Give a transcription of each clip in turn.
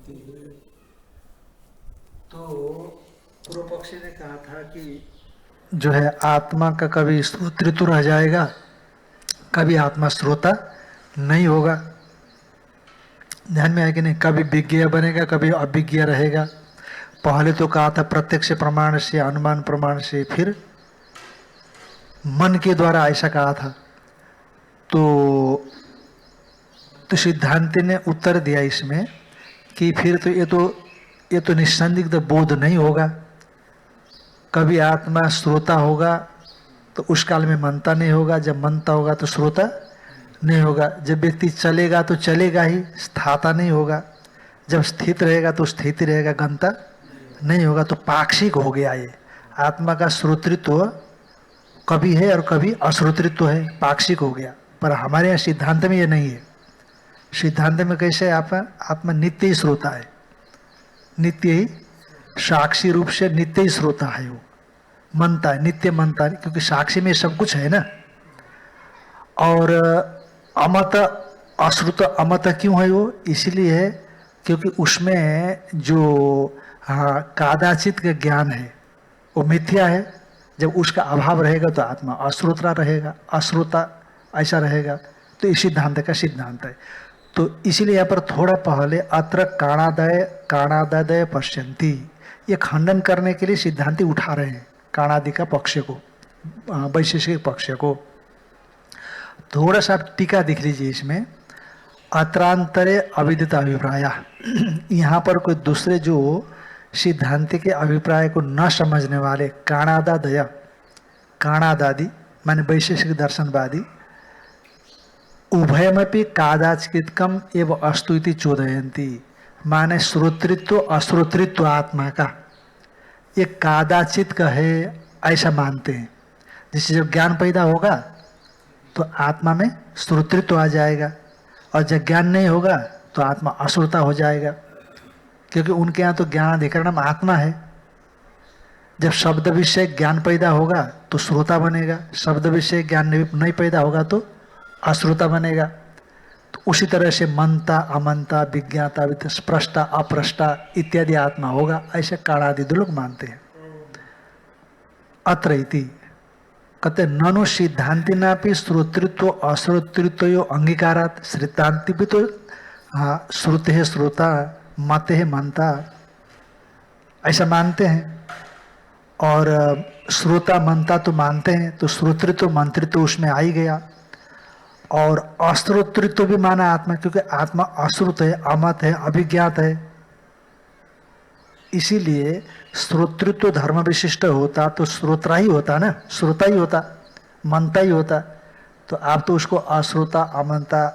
तो पूर्व पक्षी ने कहा था कि जो है आत्मा का कभी श्रोतृत्व रह जाएगा, कभी आत्मा श्रोता नहीं होगा। ध्यान में आया कि नहीं? कभी विज्ञेय बनेगा, कभी अविज्ञेय रहेगा। पहले तो कहा था प्रत्यक्ष प्रमाण से, अनुमान प्रमाण से, फिर मन के द्वारा, ऐसा कहा था। तो सिद्धांति ने उत्तर दिया इसमें कि फिर तो ये तो निस्संदिग्ध बोध नहीं होगा। कभी आत्मा श्रोता होगा तो उस काल में मनता नहीं होगा, जब मनता होगा तो श्रोता नहीं होगा। जब व्यक्ति चलेगा तो चलेगा ही, स्थाता नहीं होगा। जब स्थित रहेगा तो स्थित रहेगा, गंता नहीं होगा। तो पाक्षिक हो गया ये। आत्मा का श्रोतृत्व कभी है और कभी अश्रोतृत्व है, पाक्षिक हो गया। पर हमारे यहाँ सिद्धांत में ये नहीं है। सिद्धांत में कैसे है? आत्मा नित्य ही श्रोता है, नित्य ही साक्षी रूप से नित्य ही श्रोता है। वो मनता है, नित्य मनता है, क्योंकि साक्षी में सब कुछ है ना। और अमत, अश्रुत अमत क्यों है वो? इसलिए है क्योंकि उसमें जो कादाचित का ज्ञान है वो मिथ्या है। जब उसका अभाव रहेगा तो आत्मा अश्रोता रहेगा, अश्रोता ऐसा रहेगा। तो इस सिद्धांत का सिद्धांत है। तो इसीलिए यहाँ पर थोड़ा पहले अत्र काणादय पश्यन्ति, ये खंडन करने के लिए सिद्धांति उठा रहे हैं काणादि का पक्ष को, वैशेषिक पक्ष को। थोड़ा सा टीका दिख लीजिए इसमें। अत्रांतरे अविदित अभिप्राय, यहाँ पर कोई दूसरे जो सिद्धांति के अभिप्राय को न समझने वाले काणादादय, काणादादि माने वैशेषिक दर्शनवादी, उभयमपि कादाचित्कम एवं अस्तु इति चोदयन्ति, माने श्रोतृत्व अश्रोतृत्व आत्मा का ये कादाचित का है ऐसा मानते हैं। जिससे जब ज्ञान पैदा होगा तो आत्मा में श्रोतृत्व आ जाएगा, और जब ज्ञान नहीं होगा तो आत्मा अश्रोता हो जाएगा, क्योंकि उनके यहाँ तो ज्ञान अधिकरणम आत्मा है। जब शब्द विषय ज्ञान पैदा होगा तो श्रोता बनेगा, शब्द विषय ज्ञान नहीं पैदा होगा तो अश्रोता बनेगा। तो उसी तरह से मनता, अमनता, विज्ञाता, स्पृष्टा, अप्रष्टा इत्यादि आत्मा होगा, ऐसे काणादि लोग मानते हैं। अत्र इति कहते ननु सिद्धांतिनापि श्रोतृत्व अश्रोतृत्व अंगीकारात्, सिद्धांति भी तो श्रुते है श्रोता, मते है मनता, ऐसा मानते हैं। और श्रोता मनता तो मानते हैं, तो श्रोतृत्व मंत्रित्व उसमें आ ही गया। और अश्रोतृत्व भी माना आत्मा, क्योंकि आत्मा अश्रुत है, अमत है, अभिज्ञात है। इसीलिए श्रोतृत्व धर्म विशिष्ट होता तो श्रोता ही होता ना, श्रोता ही होता, मनता ही होता। तो आप तो उसको अश्रोता, अमनता,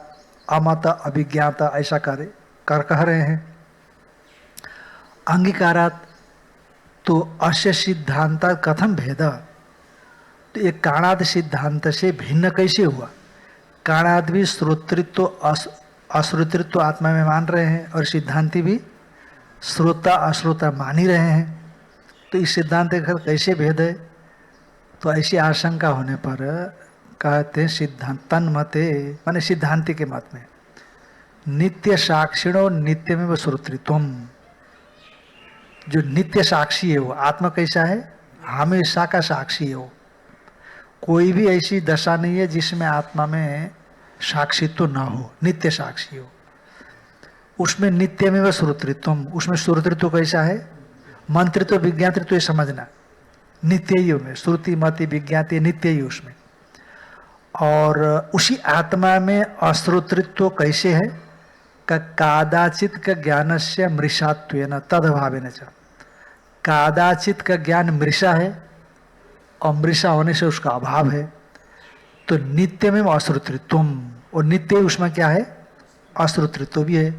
अमत, अभिज्ञाता ऐसा कह रहे हैं। अंगीकारात तो अस्य सिद्धांत कथम भेद, तो ये काणाद सिद्धांत से भिन्न कैसे हुआ? काणाद भी श्रोतृत्व अश्रोतृत्व आत्मा में मान रहे हैं, और सिद्धांति भी श्रोता अश्रोता मान ही रहे हैं। तो इस सिद्धांत का कैसे भेद है? तो ऐसी आशंका होने पर कहते हैं सिद्धांत तन्मते, माने सिद्धांति के मत में नित्य साक्षिणो नित्य में श्रोतृत्वम, जो नित्य साक्षी है वो आत्मा कैसा है? हमेशा का साक्षी है वो। कोई भी ऐसी दशा नहीं है जिसमें आत्मा में साक्षित्व ना हो, नित्य साक्षी हो। उसमें नित्य में वह श्रोतृत्वम, उसमें श्रोतृत्व कैसा है? मंत्रित्व विज्ञातृत्व ये समझना, नित्य ही में श्रुति मति विज्ञाति नित्य ही उसमें। और उसी आत्मा में अश्रोतृत्व कैसे है? कादाचित का ज्ञान से मृषात्वेन तदभावेन च, कादाचित का ज्ञान मृषा है और मृषा होने से उसका अभाव है। तो नित्य में अश्रोतृत्वम, और नित्य उसमें क्या है? अश्रोतृत्व भी है।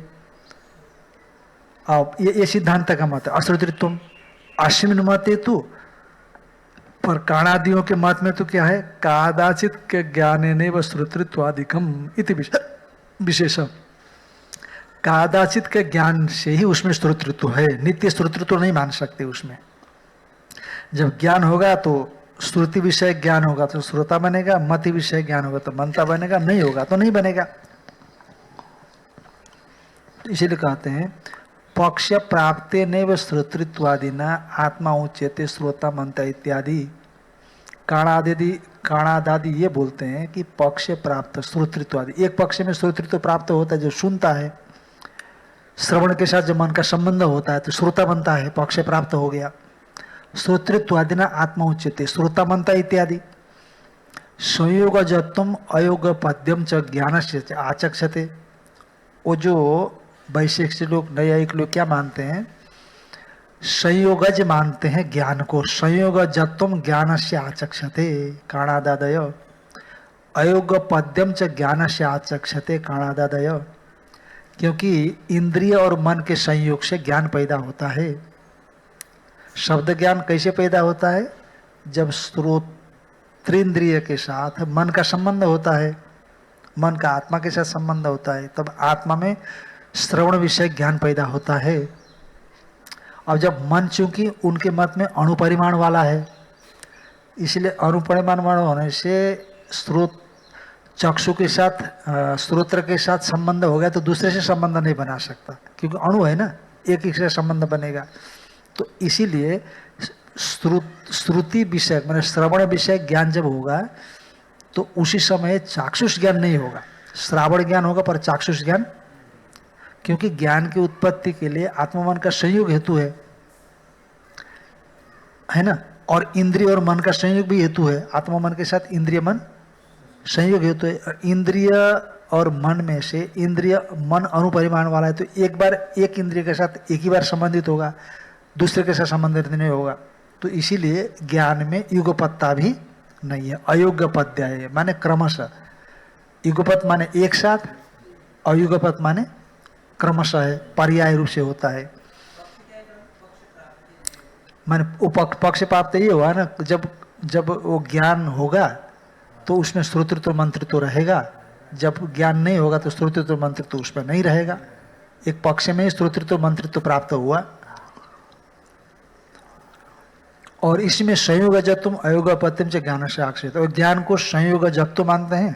अब ये सिद्धांत का मत है अश्रोतृत्वम। अश्विन मत है तो, पर काणादियों के मत में तो क्या है? कादाचित के ज्ञाने व श्रोतृत्वादिकम इति विशेषम, कादाचित के ज्ञान से ही उसमें श्रोतृत्व है, नित्य श्रोतृत्व नहीं मान सकते उसमें। जब ज्ञान होगा तो श्रुति विषय ज्ञान होगा तो श्रोता बनेगा, मति विषय ज्ञान होगा तो मनता बनेगा, नहीं होगा तो नहीं बनेगा। इसीलिए कहते हैं पक्ष प्राप्ते नैव श्रोतृत्वादिना आत्मा उच्यते श्रोता मंता इत्यादि काणादादि ये बोलते हैं कि पक्ष प्राप्त श्रोतृत्वादि, एक पक्ष में श्रोतृत्व प्राप्त होता है जो सुनता है, श्रवण के साथ जो मन का संबंध होता है तो श्रोता बनता है, पक्ष प्राप्त हो गया। श्रोतृत्वादिना आत्मा उच्यते श्रोता मनता इत्यादि संयोग जत्वम अयोग पद्यम च ज्ञान से आचक्षते। वो जो वैशेषिक लोग नैयायिक लोग क्या मानते हैं, संयोगज मानते हैं ज्ञान को, संयोग जत्वम ज्ञान से आचक्षते काणादादय, अयोग पद्यम च ज्ञान से आचक्षते काणादादय, क्योंकि इंद्रिय और मन के संयोग से ज्ञान पैदा होता है। शब्द ज्ञान कैसे पैदा होता है, जब श्रोत्रेंद्रिय के साथ मन का संबंध होता है, मन का आत्मा के साथ संबंध होता है, तब आत्मा में श्रवण विषय ज्ञान पैदा होता है। और जब मन चूंकि उनके मत में अणुपरिमाण वाला है, इसलिए अणुपरिमाण वाला होने से स्रोत चक्षु के साथ स्रोत्र के साथ संबंध हो गया तो दूसरे से संबंध नहीं बना सकता, क्योंकि अणु है ना, एक ही से संबंध बनेगा। तो इसीलिए श्रुति विषय मैंने श्रवण विषय ज्ञान जब होगा तो उसी समय चाक्षुष ज्ञान नहीं होगा, श्रावण ज्ञान होगा पर चाक्षुष ज्ञान, क्योंकि ज्ञान की उत्पत्ति के लिए आत्ममन का संयोग हेतु है ना, और इंद्रिय और मन का संयोग भी हेतु है, आत्ममन के साथ इंद्रिय मन संयोग हेतु है। इंद्रिय और मन में से इंद्रिय मन अणुपरिमाण वाला है तो एक बार एक इंद्रिय के साथ एक ही बार संबंधित होगा, दूसरे के साथ संबंधित नहीं होगा। तो इसीलिए ज्ञान में युगपत्ता भी नहीं है, अयोग्यपद्य है, माने क्रमशः। युगपत माने एक साथ, अयुगपत माने क्रमशः है, पर्याय रूप से होता है। माने पक्ष प्राप्त ये हुआ ना, जब वो ज्ञान होगा तो उसमें श्रोतृत्व मंत्रित्व रहेगा, जब ज्ञान नहीं होगा तो श्रोतृत्व मंत्रित्व उसमें नहीं रहेगा। एक पक्ष में श्रोतृत्व मंत्रित्व प्राप्त हुआ और इसमें संयोग जत्वम अयोगपत्यम से ज्ञान से आक्षेप, और ज्ञान को संयोग जत्व मानते हैं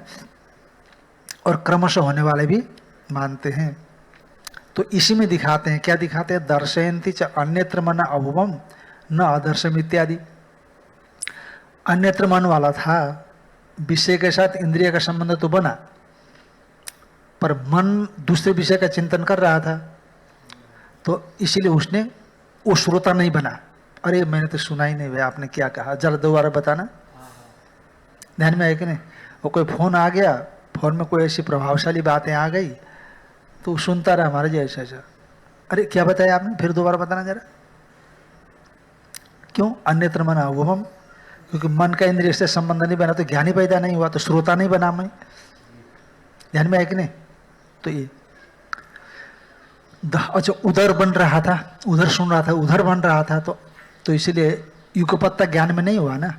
और क्रमशः होने वाले भी मानते हैं। तो इसी में दिखाते हैं, क्या दिखाते हैं, दर्शयन्ति च अन्यत्र मन अभुवम न अदर्शम इत्यादि। अन्यत्र मन वाला था, विषय के साथ इंद्रिय का संबंध तो बना, पर मन दूसरे विषय का चिंतन कर रहा था, तो इसीलिए उसने वो श्रोता नहीं बना। अरे मैंने तो सुना ही नहीं भैया, आपने क्या कहा, जरा दोबारा बताना। ध्यान में है कि नहीं, वो कोई फोन आ गया, फोन में कोई ऐसी प्रभावशाली बातें आ गई तो सुनता रहा हमारे जैसा ऐसा, अरे क्या बताया आपने, फिर दोबारा बताना जरा। क्यों, अन्यत्र मन अभुवम, क्योंकि मन का इंद्रिय से संबंध नहीं बना तो ज्ञान ही पैदा नहीं हुआ, तो श्रोता नहीं बना मैं। ध्यान में है कि नहीं। तो ये अच्छा उधर बन रहा था, उधर सुन रहा था, उधर बन रहा था, तो इसीलिए युगपत्ता ज्ञान में नहीं हुआ ना।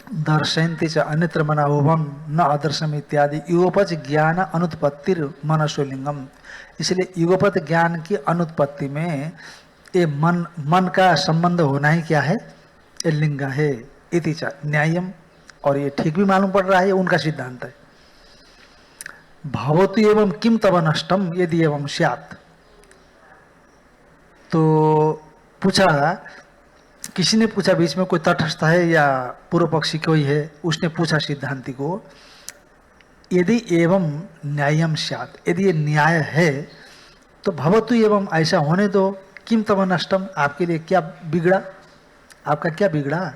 दर्शयन्ति च अन्यत्र मन अभुवम न अदर्शम इत्यादि युगपच ज्ञान अनुत्पत्तिर मनसोलिंगम। इसलिए युगपत ज्ञान की अनुत्पत्ति में ये मन का संबंध होना ही क्या है, ये लिंग है। इति च न्यायम, और ये ठीक भी मालूम पड़ रहा है, उनका सिद्धांत है। भवतु एवं किम तब नष्टम यदि एवं स्यात्। तो पूछा, किसी ने पूछा, बीच में कोई तटस्थ है या पूर्व पक्षी कोई है, उसने पूछा सिद्धांति को, यदि एवं न्यायम स्यात्, यदि ये न्याय है तो भवतु एवं ऐसा होने दो, किम तब नष्टम, आपके लिए क्या बिगड़ा, आपका क्या बिगड़ा।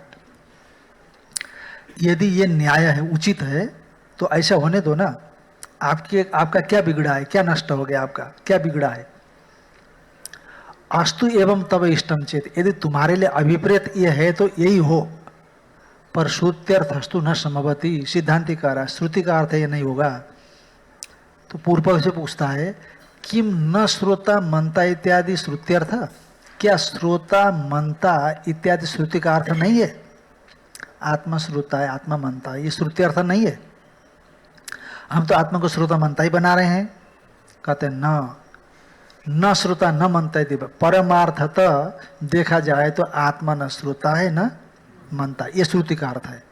यदि ये न्याय है, उचित है, तो ऐसा होने दो ना। आपका क्या बिगड़ा है, क्या नष्ट हो गया, आपका क्या बिगड़ा है। अस्तु एवं तब इष्टम चेत, यदि तुम्हारे लिए अभिप्रेत ये है तो यही हो, पर श्रुत्यर्थस्तु न समवती, सिद्धांति कह रहा है श्रुति का अर्थ ये नहीं होगा। तो पूर्व पक्ष से पूछता है, किम न श्रोता मनता इत्यादि श्रुत्यर्थ, क्या श्रोता मनता इत्यादि श्रुति का अर्थ नहीं है। आत्मा श्रोता है, आत्मा मनता है, ये श्रुति अर्थ नहीं है। हम तो आत्मा को श्रोता मनता ही बना रहे हैं। कहते न श्रोता न मनता है, परमार्थतः देखा जाए तो आत्मा न श्रोता है न मनता, ये श्रुति का अर्थ है।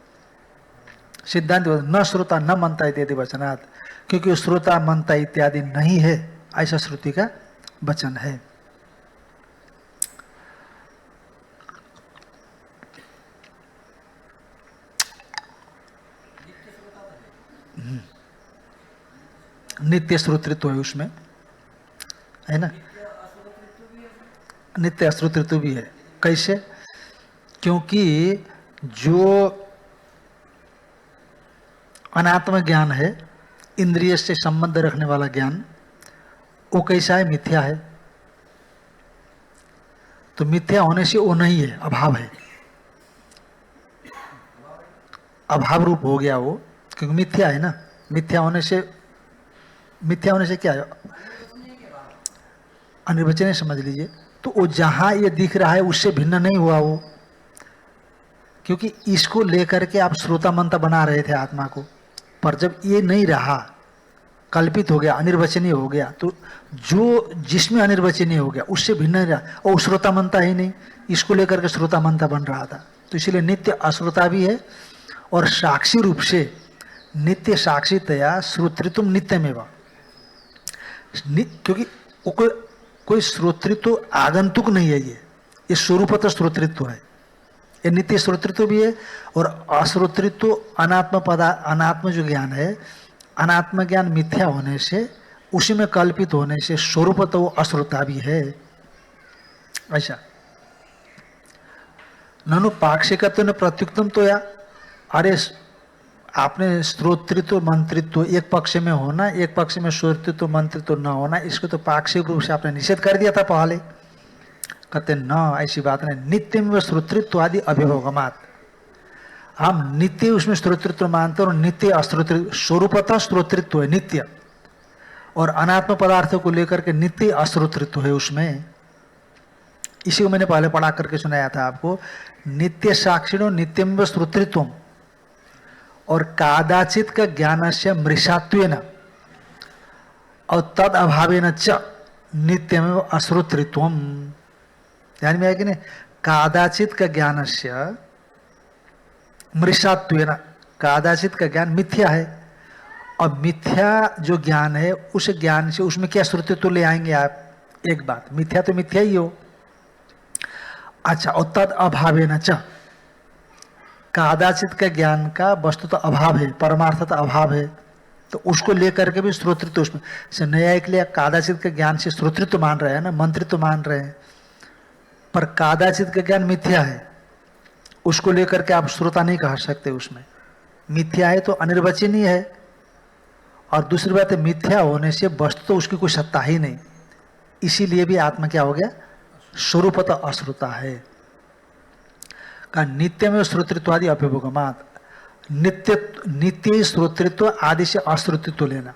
सिद्धांत न श्रोता न मनता इत्यादि वचनात्, क्योंकि श्रोता मनता इत्यादि नहीं है, ऐसा श्रुति का वचन है। नित्य श्रोतृत्व है उसमें, है ना, नित्य अश्रोतृत्व भी है। कैसे? क्योंकि जो अनात्म ज्ञान है, इंद्रिय से संबंध रखने वाला ज्ञान, वो कैसा है? मिथ्या है। तो मिथ्या होने से वो नहीं है, अभाव है, अभाव रूप हो गया वो, क्योंकि मिथ्या है ना। मिथ्या होने से क्या है? अनिर्वचनीय समझ लीजिए। तो वो जहां ये दिख रहा है उससे भिन्न नहीं हुआ वो, क्योंकि इसको लेकर के आप श्रोता मंत्र बना रहे थे आत्मा को, पर जब ये नहीं रहा, कल्पित हो गया, अनिर्वचनीय हो गया, तो जो जिसमें अनिर्वचनीय हो गया उससे भिन्न नहीं रहा, और श्रोता मंत्र ही नहीं, इसको लेकर के श्रोता मंत्र बन रहा था। तो इसलिए नित्य अश्रोता भी है, और साक्षी रूप से नित्य साक्षीतया श्रोतृत्व नित्यमेव, क्योंकि वो कोई श्रोतृत्व आगंतुक नहीं है, ये स्वरूपतः श्रोतृत्व है, ये नित्य श्रोतृत्व भी है। और अश्रोतृत्व अनात्म जो ज्ञान है, अनात्म ज्ञान मिथ्या होने से, उसी में कल्पित होने से स्वरूपतः वो अश्रोता भी है। ऐसा ननु पाक्षिकत्व ने प्रत्युक्तम, तो या अरे आपने श्रोतृत्व मंत्रित्व एक पक्ष में होना, एक पक्ष में श्रोतृत्व मंत्रित्व न होना, इसको तो पाक्षिक रूप से आपने निषेध कर दिया था पहले। कहते न, ऐसी बात नहीं, नित्य में श्रोतृत्व आदि अभिभोगमात, हम नित्य उसमें श्रोतृत्व मानते हैं, और नित्य अश्रोतृत्व, स्वरूपतः श्रोतृत्व है नित्य, और अनात्म पदार्थों को लेकर के नित्य अश्रोतृत्व है उसमें। इसी को मैंने पहले पढ़ा करके सुनाया था आपको, नित्य साक्षिणो नित्यम श्रोतृत्व, और कादाचित का ज्ञान से मृषात्वेन और तद अभावेन च नित्यमेव अश्रोतृत्वम। ध्यान में आया कि नहीं? कादाचित का ज्ञान से मृषात्वेन, कादाचित का ज्ञान मिथ्या है, और मिथ्या जो ज्ञान है उस ज्ञान से उसमें क्या श्रुतित्व ले आएंगे आप? एक बात, मिथ्या तो मिथ्या ही हो। अच्छा, और तद अभावेन च, कादाचित का ज्ञान का वस्तु तो अभाव है, परमार्थ अभाव है, तो उसको लेकर के भी श्रोतृत्व उसमें से न्यायिक लिए कादाचित के ज्ञान से श्रोतृत्व मान रहे हैं ना, मंत्रित्व मान रहे हैं, पर कादाचित का ज्ञान मिथ्या है, उसको लेकर के आप श्रोता नहीं कह सकते। उसमें मिथ्या है तो अनिर्वचनीय है, और दूसरी बात है मिथ्या होने से वस्तु तो उसकी कोई सत्ता ही नहीं, इसीलिए भी आत्मा क्या हो गया? स्वरूपतः अश्रुता है। का नित्य में श्रोतृत्व आदि अभिभोगमात, नित्य श्रोतृत्व आदि से अश्रोतृत्व लेना।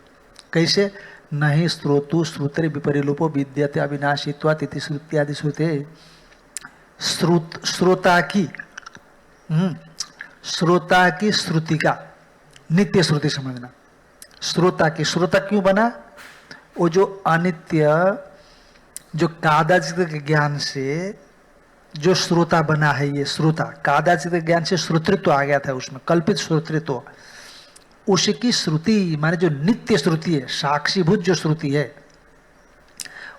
कैसे? नहीं श्रोतु श्रुतरि विपरिलोपो विद्यते अविनाशित्वात् इति श्रुति आदि श्रुते। श्रोता की श्रुति का नित्य श्रुति समझना। श्रोता की, श्रोता क्यों बना? वो जो अनित्य, जो कादाचित ज्ञान से जो श्रोता बना है, ये श्रोता कादाचित ज्ञान से श्रोतृत्व आ गया था, उसमें कल्पित श्रोतृत्व, उसकी श्रुति माने जो नित्य श्रुति है, साक्षीभूत जो श्रुति है,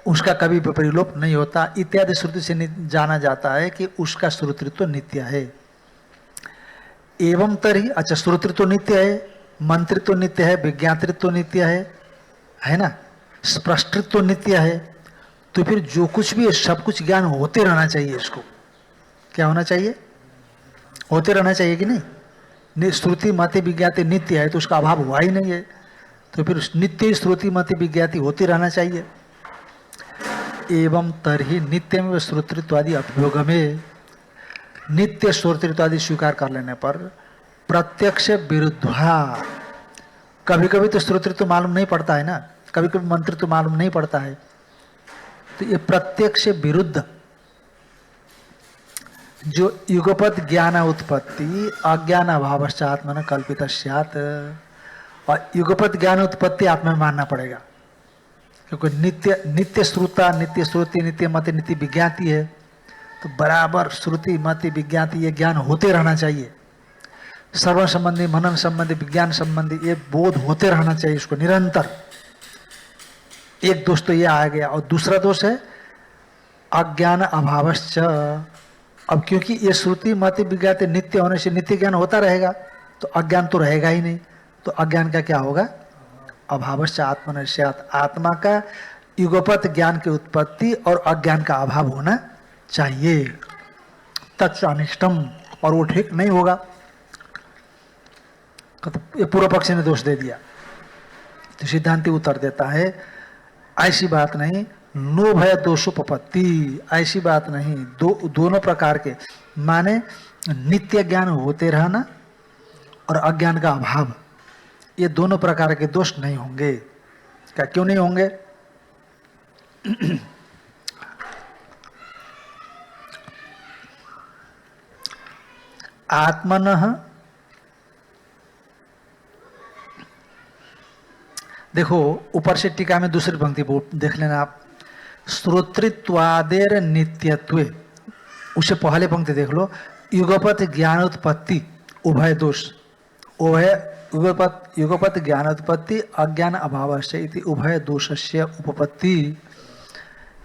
उसका कभी विपरिलोप नहीं होता। इत्यादि श्रुति से जाना जाता है कि उसका श्रोतृत्व नित्य है। एवं तरी, अच्छा, श्रोतृत्व नित्य है, मंत्रित्व नित्य है, विज्ञातृत्व नित्य है ना, स्पष्टत्व नित्य है, तो फिर जो कुछ भी है सब कुछ ज्ञान होते रहना चाहिए। इसको क्या होना चाहिए? होते रहना चाहिए कि नहीं? श्रुति मति विज्ञाति नित्य है तो उसका अभाव हुआ ही नहीं है, तो फिर नित्य श्रुति मति विज्ञाति होते रहना चाहिए। एवं तरही नित्य में श्रोतृत्व आदि अभियोग में, नित्य श्रोतृत्व आदि स्वीकार कर लेने पर प्रत्यक्ष विरुद्धा, कभी कभी तो श्रोतृत्व मालूम नहीं पड़ता है ना, कभी कभी मंत्रित्व मालूम नहीं पड़ता है, तो ये प्रत्यक्ष विरुद्ध जो युगपत ज्ञान उत्पत्ति अज्ञान अभावश्च आत्मन कल्पित स्यात्, और युगपत ज्ञान उत्पत्ति आत्मा में मानना पड़ेगा, क्योंकि नित्य श्रुता, नित्य श्रुति, नित्य मति, नित्य विज्ञाति है, तो बराबर श्रुति मति विज्ञाति ये ज्ञान होते रहना चाहिए। सर्व संबंधी, मनन संबंधी, विज्ञान संबंधी ये बोध होते रहना चाहिए इसको निरंतर। एक दोष तो ये आ गया, और दूसरा दोष है अज्ञान अभावश्च। अब क्योंकि ये श्रुति मति विज्ञाते नित्य होने से नित्य ज्ञान होता रहेगा, तो अज्ञान तो रहेगा ही नहीं। तो अज्ञान का क्या होगा? अभावश्च आत्मनिश्चयात्, आत्मा का युगपत ज्ञान की उत्पत्ति और अज्ञान का अभाव होना चाहिए। तच्च अनिष्टम, और वो ठीक नहीं होगा। ये पूर्व पक्षी ने दोष दे दिया। तो सिद्धांति उत्तर देता है ऐसी बात नहीं, नो भय दोषोपपत्ति, ऐसी बात नहीं। दोनों प्रकार के, माने नित्य ज्ञान होते रहना और अज्ञान का अभाव, ये दोनों प्रकार के दोष नहीं होंगे। क्या क्यों नहीं होंगे? आत्मनः, देखो ऊपर से टीका में दूसरी पंक्ति देख लेना आप, श्रोतृत्वादेर नित्यत्वे, उसे पहले पंक्ति देख लो, युगपत ज्ञानोत्पत्ति उभय दोष, उभय युगपत ज्ञानोत्पत्ति अज्ञान अभावस्य इति उभय दोषस्य उपपत्ति।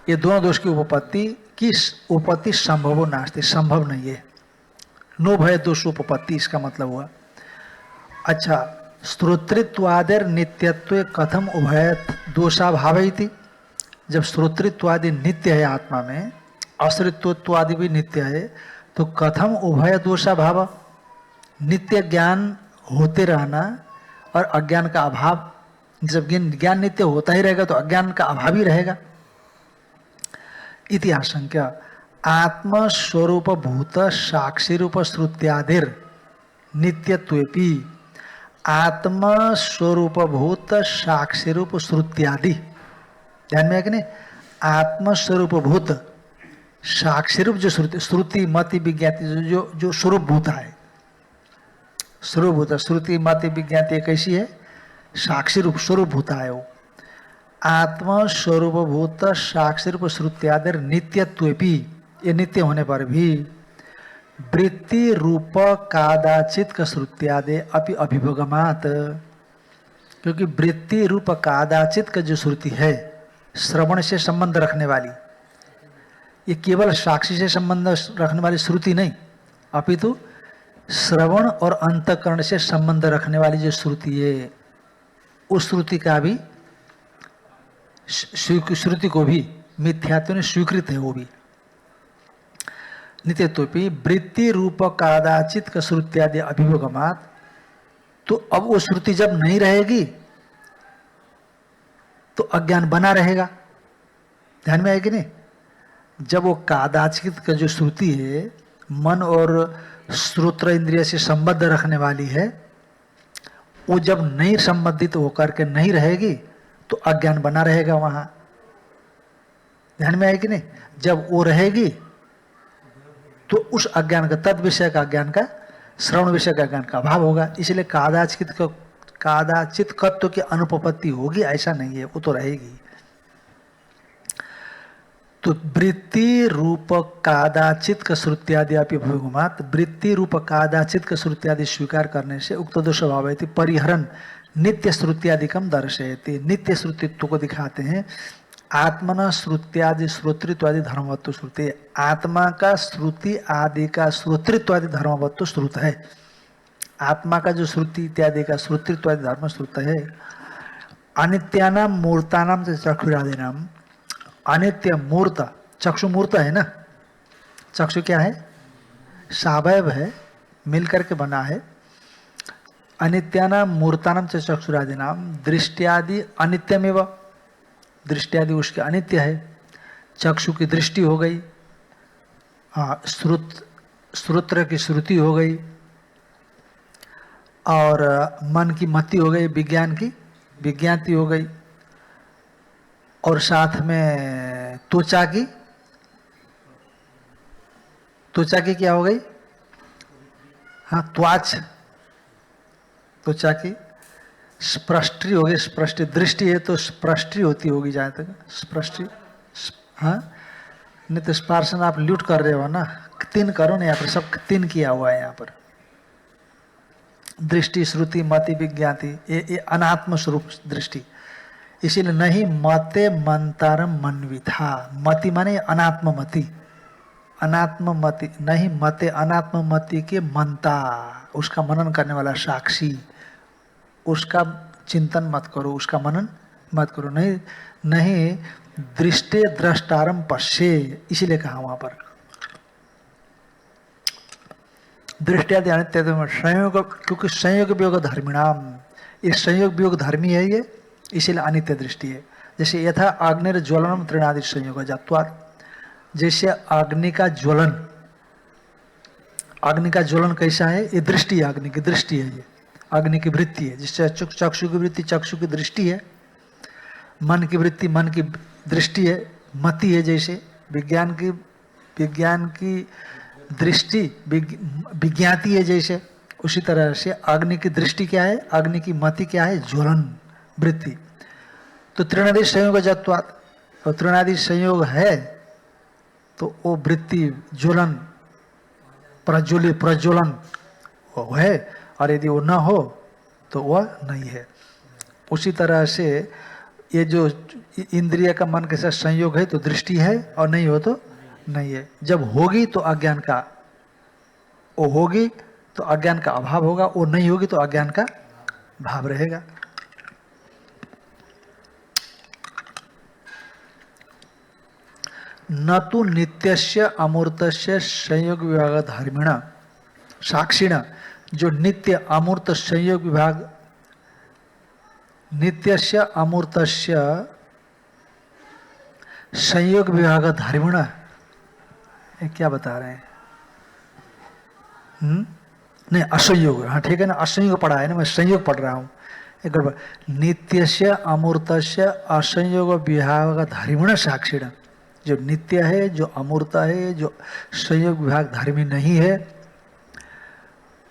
ये दोनों दोष की उपपत्ति संभवो नास्ति, संभव नहीं है। नो भय दोष उपपत्ति, इसका मतलब हुआ। अच्छा, श्रोतृत्वादेर नित्यत्व कथम उभय दोषाभाव इति, जब श्रोतृत्वादि नित्य है आत्मा में, अश्रित्वादि भी नित्य है, तो कथम उभय दोषाभाव, नित्य ज्ञान होते रहना और अज्ञान का अभाव, जब ज्ञान नित्य होता ही रहेगा तो अज्ञान का अभाव ही रहेगा। इति आशंक्य आत्मस्वरूप भूत साक्षी रूप श्रुत्यादिर नित्यत्वेपि, आत्मस्वरूप भूत साक्षी रूप श्रुत्यादि, ध्यान में है कि नहीं? आत्मस्वरूप भूत साक्षी रूप जो श्रुति मति विज्ञाति जो स्वरूप भूत है, स्वरूप भूत, श्रुति मति विज्ञाति कैसी है? साक्षी रूप स्वरूप भूत है वो। आत्मस्वरूप भूत साक्षी रूप श्रुत्यादिर नित्यत्वेपि, ये नित्य होने पर भी वृत्ति रूप कादाचित का श्रुत्यादे अपि अभिभोगमात, क्योंकि वृत्ति रूप कादाचित का जो श्रुति है श्रवण से संबंध रखने वाली, ये केवल साक्षी से संबंध रखने वाली श्रुति नहीं, अपितु श्रवण और अंतःकरण से संबंध रखने वाली जो श्रुति है, उस श्रुति का भी, श्रुति को भी मिथ्यात्व ने स्वीकृत है वो भी। नित्यत्वपि वृत्ति रूप कादाचित का श्रुत्यादि अभिभोगमात, तो अब वो श्रुति जब नहीं रहेगी तो अज्ञान बना रहेगा। ध्यान में है कि नहीं? जब वो कादाचित का जो श्रुति है मन और श्रोत्र इंद्रिय से संबद्ध रखने वाली है, वो जब नहीं संबंधित होकर के नहीं रहेगी तो अज्ञान बना रहेगा वहां। ध्यान में है कि नहीं? जब वो रहेगी तो उस अज्ञान का, तद विषय का अज्ञान का, श्रवण विषय का ज्ञान का अभाव होगा। इसलिए कादाचित तत्व की अनुपपत्ति होगी ऐसा नहीं है, वो तो रहेगी। तो वृत्ति रूप कादाचित का श्रुत्यादि अपि भोगमात, वृत्ति रूप कादाचित का श्रुत्यादि स्वीकार करने से उक्त दोष भाव परिहरन नित्य श्रुत्यादिकम दर्शयति, नित्य श्रुतित्व को दिखाते हैं। आत्मना श्रुत्यादि श्रोतृत्वादि धर्मवत्व श्रुति, आत्मा का श्रुति आदि का श्रोतृत्वादि धर्मवत्व श्रुत है। आत्मा का जो श्रुति इत्यादि का श्रोतृत्वादि धर्म श्रुत है। अनित्यानाम मूर्तानाम चक्षुरादिनाम, अनित्य मूर्त, चक्षु मूर्त है ना, चक्षु क्या है? सावयव है, मिलकर के बना है। अनित्यानाम मूर्तानाम चक्षुरादिनाम दृष्टियादि अनित्यमेव, दृष्टियादि उसके अनित्य है। चक्षु की दृष्टि हो गई, हाँ, श्रोत्र की श्रुति हो गई, और मन की मति हो गई, विज्ञान की विज्ञाति हो गई, और साथ में त्वचा की क्या हो गई? हाँ, त्वचा की स्पृष्टि हो गई। स्पृष्टि दृष्टि है तो स्पृष्टि होती होगी जहाँ तक स्पृष्टि, हाँ, नहीं तो स्पर्शन आप ल्यूट कर रहे हो ना, तीन करो ना, यहाँ पर सब तीन किया हुआ है। यहाँ पर दृष्टि श्रुति मति विज्ञाति, ये अनात्म स्वरूप दृष्टि, इसीलिए नहीं मते मंतारम मनविथा, मति माने अनात्ममति, अनात्ममति नहीं मते, अनात्ममति के मनता, उसका मनन करने वाला साक्षी, उसका चिंतन मत करो, उसका मनन मत करो। नहीं नहीं दृष्टे द्रष्टारम पश्ये, इसीलिए कहा वहां पर दृष्टियादि अनित्य संयोग, क्योंकि संयोग वियोग धर्मिणाम, ये संयोग वियोग धर्मी है, ये इसीलिए अनित्य दृष्टि है। जैसे यथा अग्निर ज्वलनम तृणादि संयोग जात्वात्, जैसे अग्नि का ज्वलन, अग्नि का ज्वलन कैसा है, ये दृष्टि है, अग्नि की दृष्टि है, ये अग्नि की वृत्ति है। जिससे चक्षु की वृत्ति चक्षु की दृष्टि है, मन की वृत्ति मन की दृष्टि है, मति है। जैसे विज्ञान की दृष्टि विज्ञाति है, जैसे उसी तरह से अग्नि की दृष्टि क्या है, अग्नि की मति क्या है, ज्वलन वृत्ति। तो तृणादि संयोग जत्वात्, और तृणादि संयोग है तो वो वृत्ति ज्वलन प्रज्वलन वो है, और यदि वो न हो तो वह नहीं है। उसी तरह से ये जो इंद्रिय का मन के साथ संयोग है तो दृष्टि है, और नहीं हो तो नहीं है। जब होगी तो अज्ञान का, वो होगी तो अज्ञान का अभाव होगा, वो नहीं होगी तो अज्ञान का भाव रहेगा। न तो नित्यस्य अमूर्तस्य संयोग विभाग धर्मिण साक्षिण, जो नित्य अमूर्त संयोग विभाग, नित्यस्य अमूर्तस्य संयोग विभाग धर्मिण, क्या बता रहे हैं? नहीं असंयोग, हाँ ठीक है ना, असंयोग पढ़ा है ना, मैं संयोग पढ़ रहा हूँ एक बार। नित्यस्य अमूर्तस्य असंयोग विभाग धर्मिण साक्षिण, जो नित्य है, जो अमूर्त है, जो संयोग विभाग धर्मी नहीं है,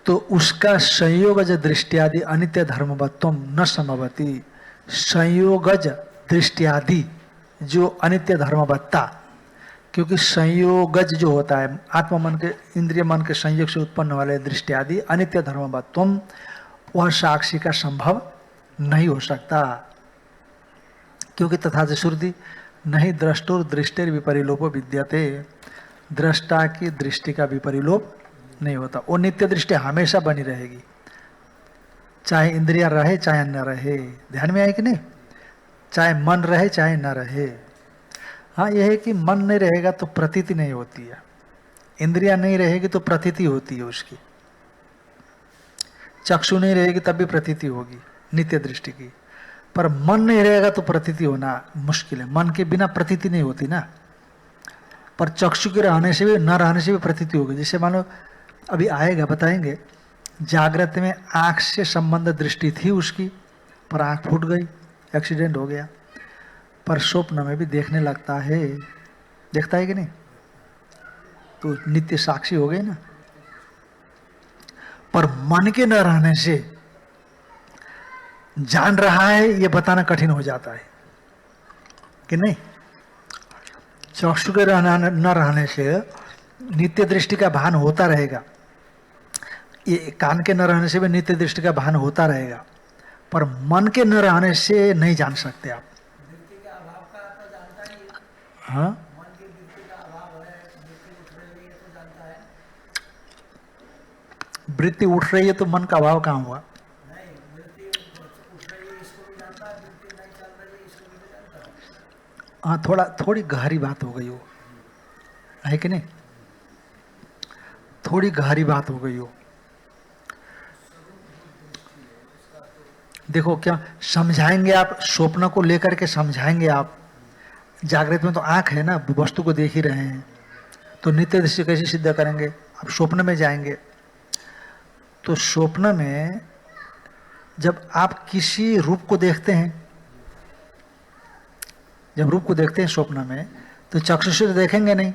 तो उसका संयोगज दृष्टियादि अनित्य धर्मवत्व न समवती। संयोगज दृष्टियादि जो अनित्य धर्मवत्ता, क्योंकि संयोगज जो होता है आत्मा मन के इंद्रिय मन के संयोग से उत्पन्न वाले दृष्टियादि अनित्य धर्मवत्व, वह साक्षी का संभव नहीं हो सकता। क्योंकि तथा श्रुति नहीं द्रष्टुर दृष्टिर विपरिलोपो विद्यते, दृष्टा की दृष्टि का विपरिलोप नहीं होता, वो नित्य दृष्टि हमेशा बनी रहेगी, चाहे इंद्रिया रहे चाहे न रहे। ध्यान में आए कि नहीं? चाहे मन रहे चाहे न रहे। हाँ, यह है कि मन नहीं रहेगा तो प्रतीति नहीं होती है, इंद्रिया नहीं रहेगी तो प्रतीति होती है उसकी, चक्षु नहीं रहेगी तब भी प्रतीति होगी नित्य दृष्टि की, पर मन नहीं रहेगा तो प्रतीति होना मुश्किल है। मन के बिना प्रतीति नहीं होती ना, पर चक्षु के रहने से भी न रहने से भी प्रतीति होगी। जैसे मान लो अभी आएगा बताएंगे, जागृत में आंख से संबंध दृष्टि थी उसकी, पर आंख फूट गई, एक्सीडेंट हो गया, पर स्वप्न में भी देखने लगता है, देखता है कि नहीं? तो नित्य साक्षी हो गए ना। पर मन के न रहने से जान रहा है ये बताना कठिन हो जाता है कि नहीं? चक्षु के न रहने से नित्य दृष्टि का भान होता रहेगा, ये कान के न रहने से भी नित्य दृष्टि का भान होता रहेगा, पर मन के न रहने से नहीं जान सकते आप। हाँ, वृत्ति उठ रही है तो मन का अभाव कहाँ हुआ? हाँ, थोड़ी गहरी बात हो गई हो, है कि नहीं? थोड़ी गहरी बात हो गई हो। देखो क्या समझाएंगे आप, स्वप्न को लेकर के समझाएंगे आप। जागृत में तो आंख है ना, वस्तु को देख ही रहे हैं, तो नित्य दृष्टि कैसे सिद्ध करेंगे? आप स्वप्न में जाएंगे तो स्वप्न में जब आप किसी रूप को देखते हैं, जब रूप को देखते हैं स्वप्न में, तो चक्षु से देखेंगे नहीं,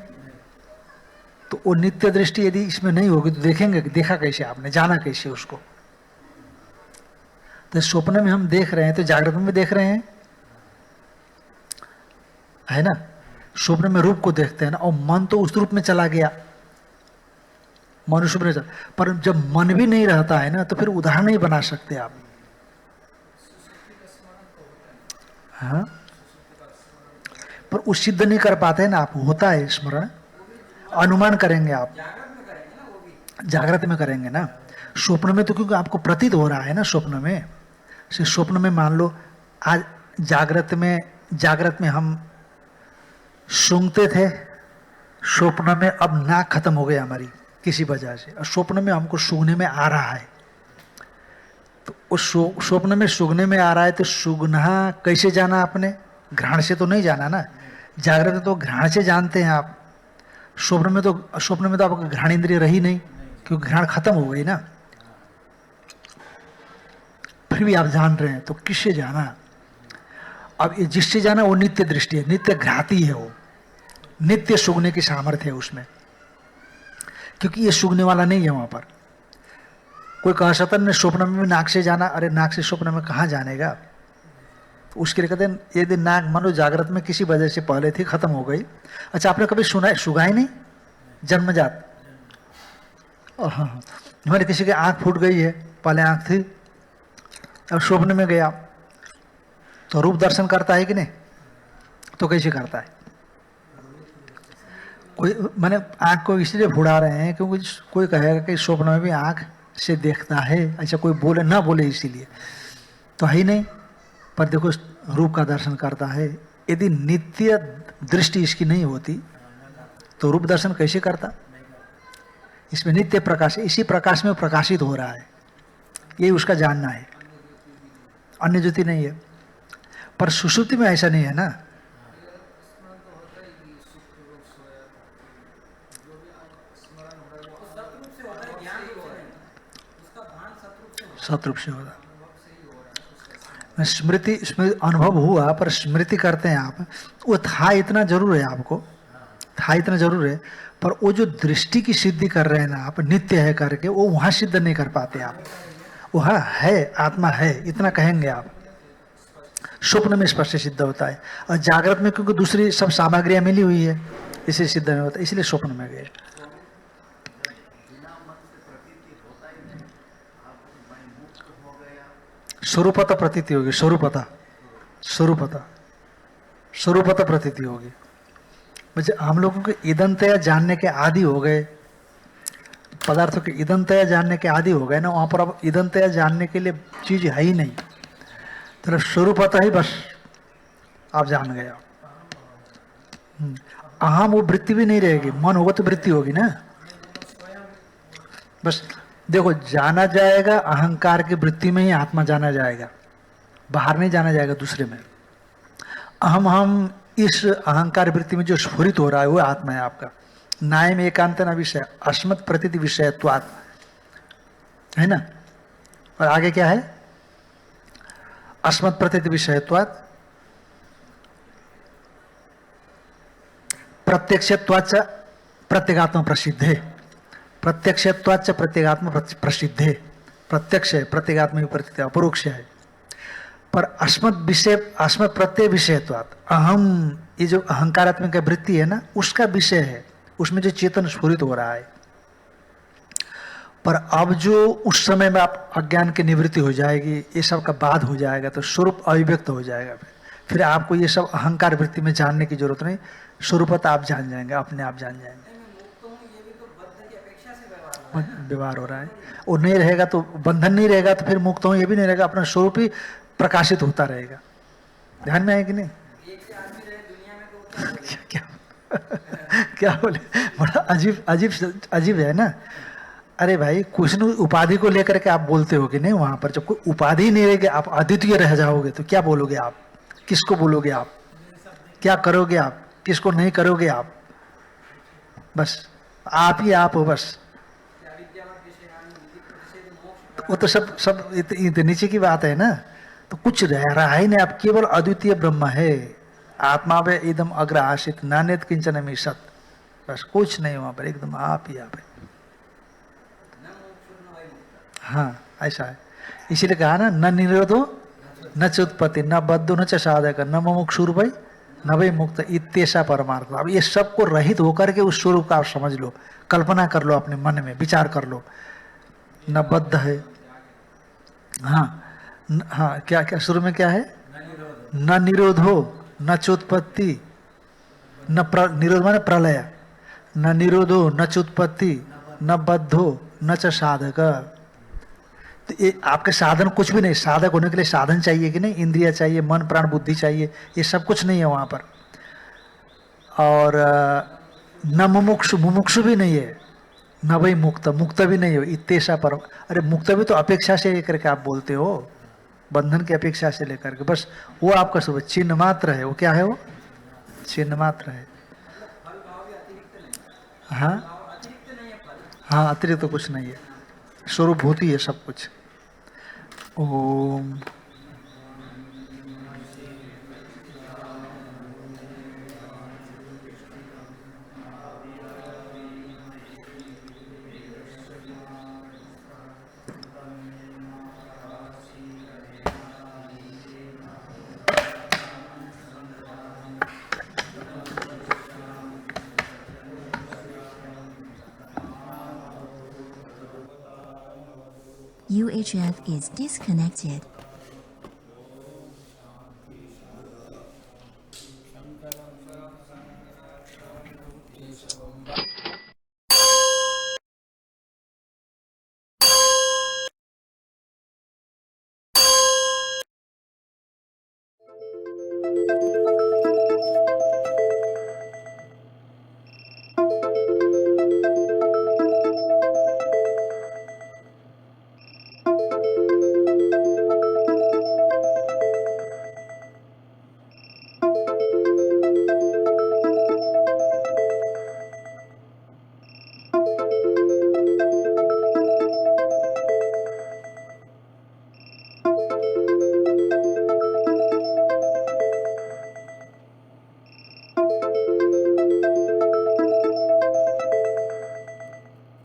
तो वो नित्य दृष्टि यदि इसमें नहीं होगी तो देखेंगे, देखा कैसे आपने, जाना कैसे उसको? तो स्वप्न में हम देख रहे हैं तो जागृत में भी देख रहे हैं, है ना? स्वप्न में रूप को देखते हैं ना, और मन तो उस रूप में चला गया, मनुष्य में चला। पर जब मन भी नहीं रहता है ना, तो फिर उदाहरण नहीं बना सकते आप। हाँ, पर वो सिद्ध नहीं कर पाते हैं ना आप, होता है स्मरण, अनुमान करेंगे आप, जागृत में करेंगे ना। स्वप्न में तो क्योंकि आपको प्रतीत हो रहा है ना, स्वप्न में से स्वप्न में मान लो आज जागृत में हम सूंघते थे, स्वप्न में अब नाक खत्म हो गई हमारी किसी वजह से, और स्वप्न में हमको सूंघने में आ रहा है। तो उस स्वप्न में सूंघने में आ रहा है तो सूंघना कैसे जाना आपने? घ्राण से तो नहीं जाना ना। जागृत में तो घ्राण से जानते हैं आप, स्वप्न में तो आपका घ्राण इंद्रिय रही नहीं, क्योंकि घ्राण खत्म हो गई ना। फिर भी आप जान रहे हैं तो किससे जाना? अब ये जिससे जाना वो नित्य दृष्टि है, नित्य घ्राती है, वो नित्य सूंघने की सामर्थ्य है उसमें, क्योंकि ये सूंघने वाला नहीं है वहां पर। कोई कह सकता है स्वप्न में भी नाक से जाना, अरे नाक से स्वप्न में कहाँ जानेगा? तो उसके लिए कहते हैं ये दिन नाक मानो जागृत में किसी वजह से पहले थी, खत्म हो गई। अच्छा, आपने कभी सुना सुगा ही नहीं जन्मजात? हाँ, हमारे किसी की आंख फूट गई है, पहले आंख थी, अब स्वप्न में गया तो रूप दर्शन करता है कि नहीं? तो कैसे करता है? कोई मैंने आंख को इसलिए फुड़ा रहे हैं क्योंकि कोई कहेगा कि स्वप्न में भी आंख से देखता है, ऐसा कोई बोले ना बोले इसीलिए तो है ही नहीं, पर देखो रूप का दर्शन करता है। यदि नित्य दृष्टि इसकी नहीं होती तो रूप दर्शन कैसे करता? इसमें नित्य प्रकाश, इसी प्रकाश में प्रकाशित हो रहा है, यही उसका जानना है, अन्य ज्योति नहीं है। पर सुषुप्ति में ऐसा नहीं है ना। सतरूप से होगा, स्मृति अनुभव हुआ, पर स्मृति करते हैं आप, वो था इतना जरूर है, आपको था इतना जरूर है, पर वो जो दृष्टि की सिद्धि कर रहे हैं ना आप, नित्य है करके, वो वहां सिद्ध नहीं कर पाते आप। वह है, आत्मा है, इतना कहेंगे आप, स्वप्न में स्पष्ट सिद्ध होता है, और जागृत में क्योंकि दूसरी सब सामग्रियां मिली हुई है इसलिए सिद्ध नहीं होता, इसलिए स्वप्न में गए। स्वरूपता प्रतीति होगी, स्वरूपता प्रतीति होगी। मुझे हम लोगों के ईदंतया जानने के आदि हो गए, पदार्थों के ईदंतया जानने के आदि हो गए ना, वहां पर अब ईदंतया जानने के लिए चीज है ही नहीं, तो स्वरूपता ही बस आप जान गए। अहम वो वृत्ति भी नहीं रहेगी, मन होगा तो वृत्ति होगी ना। बस देखो, जाना जाएगा अहंकार की वृत्ति में ही आत्मा जाना जाएगा, बाहर नहीं जाना जाएगा दूसरे में। हम इस अहंकार वृत्ति में जो स्फुरित हो रहा है वो आत्मा है आपका। नायम एकांत न विषय अस्मत् प्रतीति विषयत्वात्, है ना। और आगे क्या है? अस्मत् प्रतीति विषयत्वात् प्रत्यक्षत्वाच्च प्रत्यगात्म प्रसिद्धे, प्रत्यक्षत्वाच्च प्रत्यगात्म प्रसिद्धे। प्रत्यक्ष है, प्रत्यगात्म विपरीत अपरोक्ष है, पर अस्मत् प्रत्यय विषयत्वात्, अहम, ये जो अहंकारात्मक वृत्ति है ना, उसका विषय है, उसमें जो चेतन स्फुरित हो रहा है। पर अब जो उस समय में आप अज्ञान की निवृत्ति हो जाएगी, ये सब का बाद हो जाएगा, तो स्वरूप अभिव्यक्त हो जाएगा। फिर आपको ये सब अहंकार वृत्ति में जानने की जरूरत नहीं, स्वरूपता आप जान जाएंगे, अपने आप जान जाएंगे। व्यवहार हो रहा है, वो नहीं रहेगा तो बंधन नहीं रहेगा, तो फिर मुक्त हो ये भी नहीं रहेगा, अपना स्वरूप ही प्रकाशित होता रहेगा। ध्यान में है कि नहीं? क्या क्या बोले, बड़ा अजीब है ना। अरे भाई, कुछ न उपाधि को लेकर के आप बोलते हो कि नहीं, वहां पर जब कोई उपाधि नहीं रहेगी, आप अद्वितीय रह जाओगे तो क्या बोलोगे आप? किसको बोलोगे आप? क्या करोगे आप? किसको नहीं करोगे आप? बस आप ही आप हो बस। वो तो सब नीचे की बात है ना, तो कुछ रह रहा ही नहीं, आप केवल अद्वितीय ब्रह्म है। आत्मा वे एकदम अग्र आशित नान्यत किंचन में सत, बस कुछ नहीं वहां पर, एकदम आप ही आप है। हाँ, ऐसा है, इसीलिए कहा ना, न निरोधो न च उत्पत्ति न बद्धो न च साधक न मुमुक्षुर भाई न भाई मुक्त इत्येषा परमार्थ। अब ये सबको रहित होकर के उस स्वरूप का आप समझ लो, कल्पना कर लो, अपने मन में विचार कर लो। न बद्ध है, हाँ हाँ, क्या क्या शुरू में क्या है? न निरोधो न चोत्पत्ति न निरोध माने प्रलय, न निरोधो न चोत्पत्ति न बद्धो न च साधक। तो ये आपके साधन कुछ भी नहीं, साधक होने के लिए साधन चाहिए कि नहीं, इंद्रिया चाहिए, मन प्राण बुद्धि चाहिए, ये सब कुछ नहीं है वहां पर। और न मुमुक्षु, मुमुक्षु भी नहीं है, न भाई मुक्त, मुक्त भी नहीं हो, इत्तेषा परम। अरे मुक्त भी तो अपेक्षा से लेकर के आप बोलते हो, बंधन की अपेक्षा से लेकर के, बस वो आपका सब चिन्ह मात्र है। वो क्या है? वो चिन्ह मात्र है। हाँ हाँ, अतिरिक्त तो कुछ नहीं है, स्वरूपभूत ही है सब कुछ। ओम। UHF is disconnected.